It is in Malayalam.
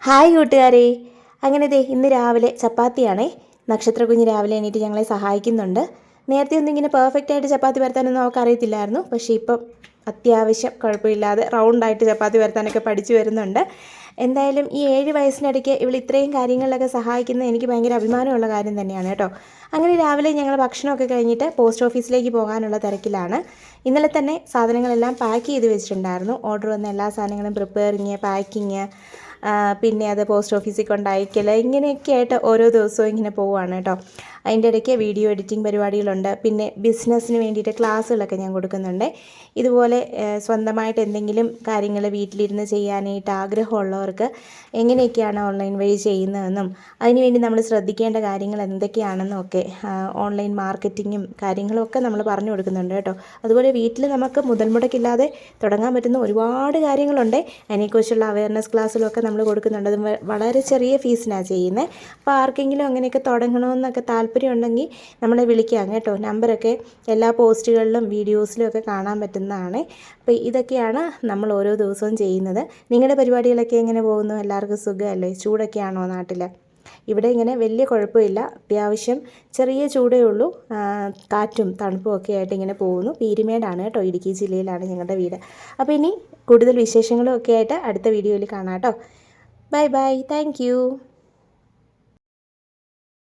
ഹായ് കൂട്ടുകാരെ, അങ്ങനെ ദേ ഇന്ന് രാവിലെ ചപ്പാത്തിയാണേ. നക്ഷത്രകുഞ്ഞ് രാവിലെ എണീറ്റ് ഞങ്ങളെ സഹായിക്കുന്നുണ്ട്. നേരത്തെ ഒന്നും ഇങ്ങനെ പെർഫെക്റ്റ് ആയിട്ട് ചപ്പാത്തി പരത്താനൊന്നും അവൾക്ക് അറിയത്തില്ലായിരുന്നു. പക്ഷേ ഇപ്പം അത്യാവശ്യം കുഴപ്പമില്ലാതെ റൗണ്ടായിട്ട് ചപ്പാത്തി പരത്താനൊക്കെ പഠിച്ചു വരുന്നുണ്ട്. എന്തായാലും ഈ 7 വയസ്സിനിടയ്ക്ക് ഇവൾ ഇത്രയും കാര്യങ്ങളിലൊക്കെ സഹായിക്കുന്നത് എനിക്ക് ഭയങ്കര അഭിമാനമുള്ള കാര്യം തന്നെയാണ് കേട്ടോ. അങ്ങനെ രാവിലെ ഞങ്ങൾ ഭക്ഷണമൊക്കെ കഴിഞ്ഞിട്ട് പോസ്റ്റ് ഓഫീസിലേക്ക് പോകാനുള്ള തിരക്കിലാണ്. ഇന്നലെ തന്നെ സാധനങ്ങളെല്ലാം പാക്ക് ചെയ്ത് വെച്ചിട്ടുണ്ടായിരുന്നു. ഓർഡർ വന്ന എല്ലാ സാധനങ്ങളും പ്രിപ്പയറിങ്, പാക്കിങ്, പിന്നെ അത് പോസ്റ്റ് ഓഫീസിൽ കൊണ്ടയക്കൽ, ഇങ്ങനെയൊക്കെ ആയിട്ട് ഓരോ ദിവസവും ഇങ്ങനെ പോവുകയാണ് കേട്ടോ. അതിൻ്റെ ഇടയ്ക്ക് വീഡിയോ എഡിറ്റിംഗ് പരിപാടികളുണ്ട്. പിന്നെ ബിസിനസ്സിന് വേണ്ടിയിട്ട് ക്ലാസ്സുകളൊക്കെ ഞാൻ കൊടുക്കുന്നുണ്ട്. ഇതുപോലെ സ്വന്തമായിട്ട് എന്തെങ്കിലും കാര്യങ്ങൾ വീട്ടിലിരുന്ന് ചെയ്യാനായിട്ട് ആഗ്രഹമുള്ളവർക്ക് എങ്ങനെയൊക്കെയാണ് ഓൺലൈൻ വഴി ചെയ്യുന്നതെന്നും അതിനുവേണ്ടി നമ്മൾ ശ്രദ്ധിക്കേണ്ട കാര്യങ്ങൾ എന്തൊക്കെയാണെന്നും ഒക്കെ ഓൺലൈൻ മാർക്കറ്റിങ്ങും കാര്യങ്ങളും ഒക്കെ നമ്മൾ പറഞ്ഞു കൊടുക്കുന്നുണ്ട് കേട്ടോ. അതുപോലെ വീട്ടിൽ നമുക്ക് മുതൽ മുടക്കില്ലാതെ തുടങ്ങാൻ പറ്റുന്ന ഒരുപാട് കാര്യങ്ങളുണ്ട്. അതിനെക്കുറിച്ചുള്ള അവയർനെസ് ക്ലാസ്സുകളൊക്കെ നമ്മൾ കൊടുക്കുന്നുണ്ട്. അത് വളരെ ചെറിയ ഫീസിനാണ് ചെയ്യുന്നത്. അപ്പോൾ ആർക്കെങ്കിലും അങ്ങനെയൊക്കെ തുടങ്ങണമെന്നൊക്കെ താല്പര്യം ഉണ്ടെങ്കിൽ നമ്മളെ വിളിക്കാം കേട്ടോ. നമ്പറൊക്കെ എല്ലാ പോസ്റ്റുകളിലും വീഡിയോസിലും ഒക്കെ കാണാൻ പറ്റുന്നതാണ്. അപ്പോൾ ഇതൊക്കെയാണ് നമ്മൾ ഓരോ ദിവസവും ചെയ്യുന്നത്. നിങ്ങളുടെ പരിപാടികളൊക്കെ എങ്ങനെ പോകുന്നു? എല്ലാവർക്കും സുഖമല്ലേ? ചൂടൊക്കെയാണോ നാട്ടിൽ? ഇവിടെ ഇങ്ങനെ വലിയ കുഴപ്പമില്ല. അത്യാവശ്യം ചെറിയ ചൂടേ ഉള്ളൂ. കാറ്റും തണുപ്പും ഒക്കെ ആയിട്ട് ഇങ്ങനെ പോകുന്നു. പീരുമേടാണ് കേട്ടോ, ഇടുക്കി ജില്ലയിലാണ് ഞങ്ങളുടെ വീട്. അപ്പോൾ ഇനി കൂടുതൽ വിശേഷങ്ങളും ഒക്കെ ആയിട്ട് അടുത്ത വീഡിയോയിൽ കാണാം കേട്ടോ. Bye bye, thank you.